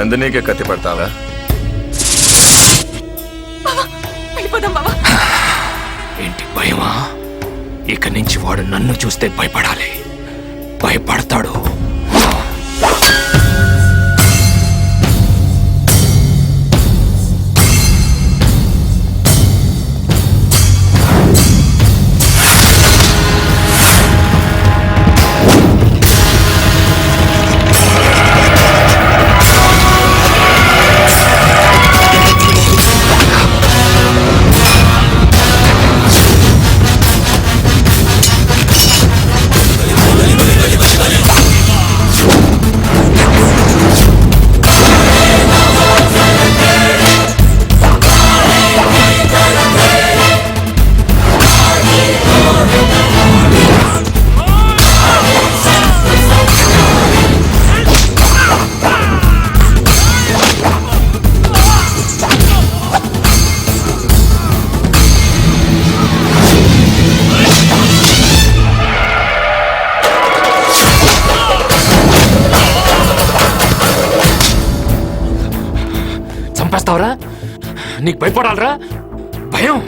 నందినికే కత్తి పడతావా? ఏంటి భయమా? ఇక నుంచి వాడు నన్ను చూస్తే భయపడాలి. భయపడతాడు. చంపేస్తావరా? నీకు భయపడాలరా? భయం?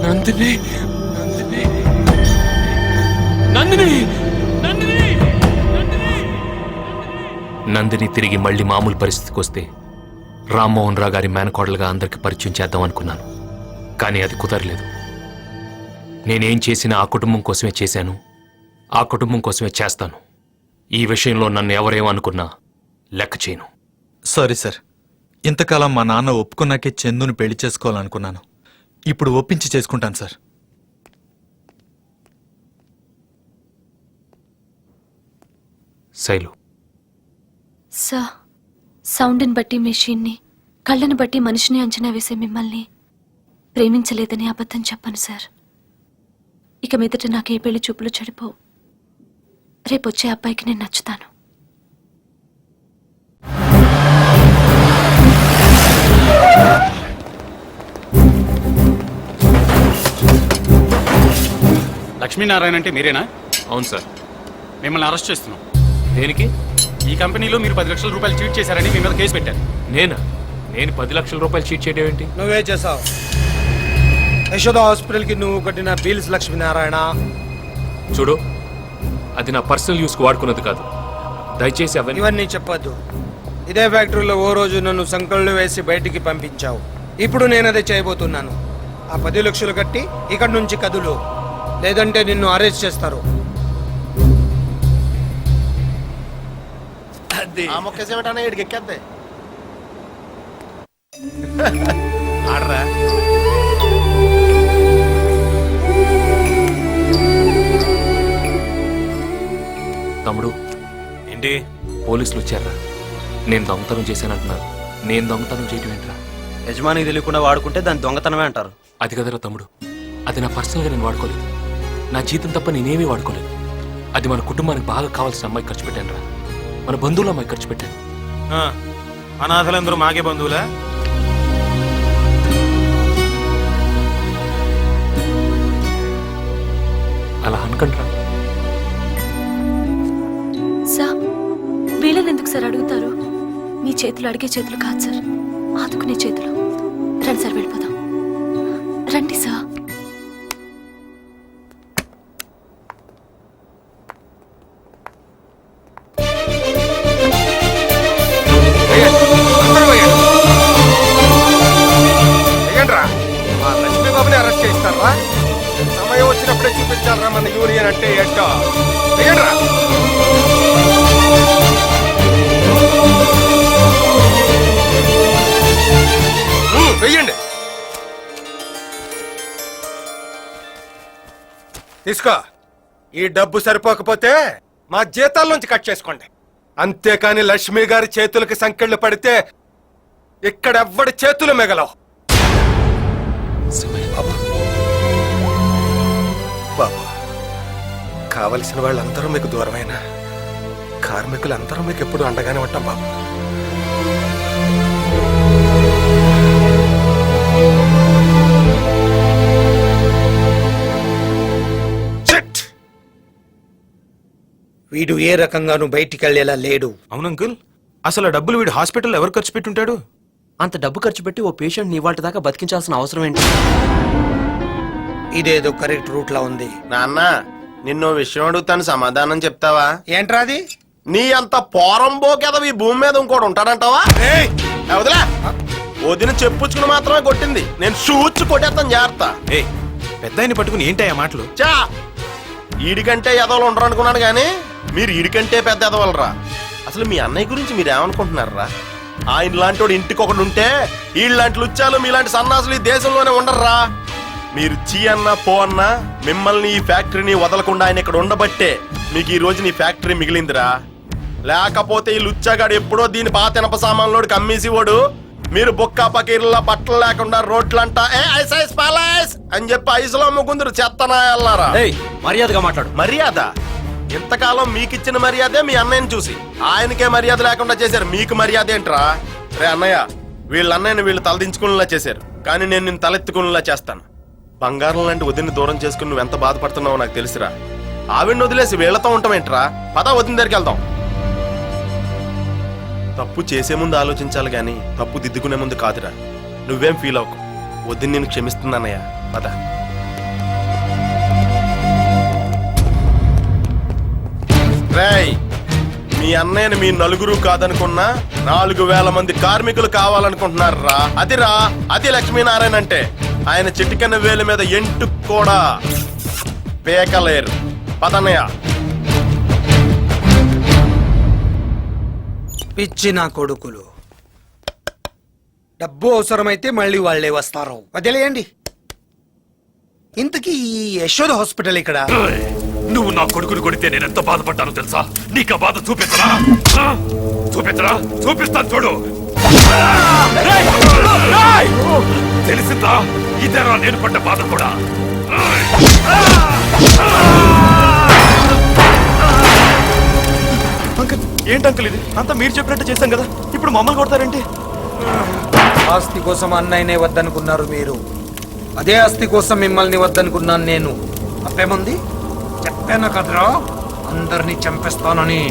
నందిని, నందిని, నందిని, నందిని, నందిని తిరిగి మళ్ళీ మామూలు పరిస్థితికి వస్తే రామ్మోహన్ రావు గారి మేనకోడలుగా అందరికి పరిచయం చేద్దాం అనుకున్నాను. కానీ అది కుదరలేదు. నేనేం చేసినా ఆ కుటుంబం కోసమే చేశాను, ఆ కుటుంబం కోసమే చేస్తాను. ఈ విషయంలో నన్ను ఎవరేమనుకున్నా లెక్క చేయను. సారీ సార్, ఇంతకాలం మా నాన్న ఒప్పుకున్నాకే చందుని పెళ్లి చేసుకోవాలనుకున్నాను. ఇప్పుడు ఒప్పించి చేసుకుంటాను సార్. శైలు సార్, సౌండ్ని బట్టి మెషిన్ని, కళ్ళని బట్టి మనిషిని అంచనా వేసే మిమ్మల్ని ప్రేమించలేదని అబద్ధం చెప్పాను సార్. ఇక మీదట నాకు ఏ పెళ్లి చూపులు చెడిపోవు. రేపొచ్చే అబ్బాయికి నేను నచ్చుతాను. లక్ష్మీనారాయణ అంటే మీరేనా? అవును సార్. మిమ్మల్ని అరెస్ట్ చేస్తున్నాం. దేనికి? ఈ కంపెనీలో మీరు 10 లక్షల రూపాయలు చీట్ చేశారని మీ మీద కేసు పెట్టారు. నేను 10 లక్షల రూపాయలు చీట్ చేయడం ఏంటి? నువ్వే చేసావు. యశోద హాస్పిటల్కి నువ్వు కట్టిన బిల్స్ లక్ష్మీనారాయణ. చూడు, అది నా పర్సనల్ యూస్కి వాడుకున్నది కాదు. దయచేసి ఇవన్నీ చెప్పొద్దు. ఇదే ఫ్యాక్టరీలో ఓ రోజు నన్ను సంకళ్ళు వేసి బయటికి పంపించావు. ఇప్పుడు నేను అదే చేయబోతున్నాను. ఆ 10 లక్షలు కట్టి ఇక్కడి నుంచి కదులు, లేదంటే నిన్ను అరెస్ట్ చేస్తారు. ఆడరా. తమ్ముడు, ఏంటి? పోలీసులు వచ్చారా? నేను దొంగతనం చేశానంటున్నారు. నేను దొంగతనం చేయటం ఏంట్రా? యజమానికి తెలియకుండా వాడుకుంటే దాన్ని దొంగతనమే అంటారు. అది కదరా తమ్ముడు, అది నా పర్సనల్గా నేను వాడుకోలేదు. నా జీతం తప్ప నేనేమీ వాడుకోలేదు. అది మన కుటుంబానికి బాగా కావాల్సిన అమ్మాయి ఖర్చు పెట్టాను రా. మన బంధువుల అమ్మాయి ఖర్చు పెట్టాను. అనాథలందరూ మాకే బంధువులా? అలా అనకండ్రా. సార్, వీళ్ళని ఎందుకు సార్ అడుగుతారు? మీ చేతులు అడిగే చేతులు కాదు సార్, ఆదుకునే చేతులు. రండి సార్, వెళ్ళిపోదాం. రండి సార్. సమయం వచ్చినప్పుడే చూపించాలరా మన యూనియన్ అంటే ఏంటో. దిగండ్రా. వెయ్యండి. తీసుకో. ఈ డబ్బు సరిపోకపోతే మా జీతాల నుంచి కట్ చేసుకోండి. అంతేకాని లక్ష్మి గారి చేతులకి సంకెళ్ళు పడితే ఇక్కడెవ్వడి చేతులు మిగలవు. బాబు, కావలసిన వాళ్ళందరూ మీకు దూరమైన కార్మికులందరూ మీకు ఎప్పుడు అండగానే ఉంటాం బాబు. చెట్! వీడు ఏ రకంగానూ బయటికి వెళ్ళేలా లేడు. అవును అంకుల్, అసలు ఆ డబ్బులు వీడు హాస్పిటల్ ఎవరు ఖర్చు పెట్టుంటాడు? అంత డబ్బు ఖర్చు పెట్టి ఓ పేషెంట్ నీ వాటి దాకా బతికించాల్సిన అవసరం ఏంటి? ఇదేదో కరెక్ట్ రూట్ లా ఉంది. నాన్న, నిన్నో విషయం అడుగుతాను, సమాధానం చెప్తావా? ఏంట్రా అది? నీ అంత పోరంబోకేదవ ఈ భూమి మీద ఇంకోటి ఉంటాడంటావా? వదిలే. వదిన చెప్పుచ్చుకుని మాత్రమే కొట్టింది, నేను షూచ్చు కొట్టేస్తాను జాగ్రత్త. ఏ పెద్ద పట్టుకుని ఏంటయ్యా మాటలు? చా, ఈడికంటే ఎదవలు ఉండరు అనుకున్నాను గానీ మీరు ఈడికంటే పెద్ద ఎదవలరా. అసలు మీ అన్నయ్య గురించి మీరు ఏమనుకుంటున్నారా? ఆయన లాంటి వాడు ఇంటికి ఒకడు ఉంటే వీళ్ళలాంటి లుచ్చాలు మీలాంటి సన్నాసులు ఈ దేశంలోనే ఉండర్రా. మీరు చీ అన్నా పో అన్నా మిమ్మల్ని ఈ ఫ్యాక్టరీని వదలకుండా ఆయన ఇక్కడ ఉండబట్టే మీకు ఈ రోజు నీ ఫ్యాక్టరీ మిగిలిందిరా. లేకపోతే ఈ లుచ్చాగాడు ఎప్పుడో దీని పాత ఇనప సామాన్లోడికి అమ్మేసేవాడు. మీరు బొక్క పకీర్లా బట్టలు లేకుండా రోడ్లంటా అని చెప్పి ఐసులో ముగ్గుందరు చెత్తనాయల్లారా. మర్యాదగా మాట్లాడు. మర్యాద? ఇంతకాలం మీకిచ్చిన మర్యాదే మీ అన్నయ్యని చూసి ఆయనకే మర్యాద లేకుండా చేశారు. మీకు మర్యాద ఏంట్రా? రే అన్నయ్య, వీళ్ళ అన్నయ్యని వీళ్ళు తలదించుకునేలా చేశారు, కానీ నేను నిన్ను తలెత్తుకునేలా చేస్తాను. బంగారం లాంటి వదిన్ని దూరం చేసుకుని నువ్వు ఎంత బాధపడుతున్నావో నాకు తెలుసురా. ఆవిడ్ని వదిలేసి వీళ్లతో ఉంటామేంట్రా? పద, వదిన దగ్గరికి వెళ్దాం. తప్పు చేసే ముందు ఆలోచించాలి గాని తప్పు దిద్దుకునే ముందు కాదురా. నువ్వేం ఫీల్ అవ్వకు, వదిన నేను క్షమిస్తున్నానయ్యా. పద. రేయ్, మీ అన్నయ్యని మీ నలుగురు కాదనుకున్నా 4,000 మంది కార్మికులు కావాలనుకుంటున్నారా. అదిరా, అది లక్ష్మీనారాయణ అంటే. ఆయన చిటికెన వేలు మీద ఎంటు కూడా పేకలేరు. పదన్నయ్య. పిచ్చి నా కొడుకులు. డబ్బు అవసరమైతే మళ్ళీ వాళ్ళే వస్తారు, వదిలేయండి. ఇంతకీ ఈ యశోద హాస్పిటల్ ఇక్కడ? నువ్వు నా కొడుకుని కొడితే నేను ఎంత బాధపడ్డానో తెలుసా? నీకు ఆ బాధ చూపించరా? చూపించరా? చూపిస్తాను చూడు. తెలిసిందా? ఇదేరా నేను పడ్డ బాధ కూడా. అంకుల్, ఏంటి అంకుల్ ఇది? అంతా మీరు చెప్పినట్టు చేశాం కదా, ఇప్పుడు మమ్మల్ని కొడతారేంటి? ఆస్తి కోసం అన్నయ్యనే వద్దనుకున్నారు మీరు, అదే ఆస్తి కోసం మిమ్మల్ని వద్దనుకున్నాను నేను. తప్పేముంది? చెప్పాను కదరా అందరినీ చంపేస్తానని.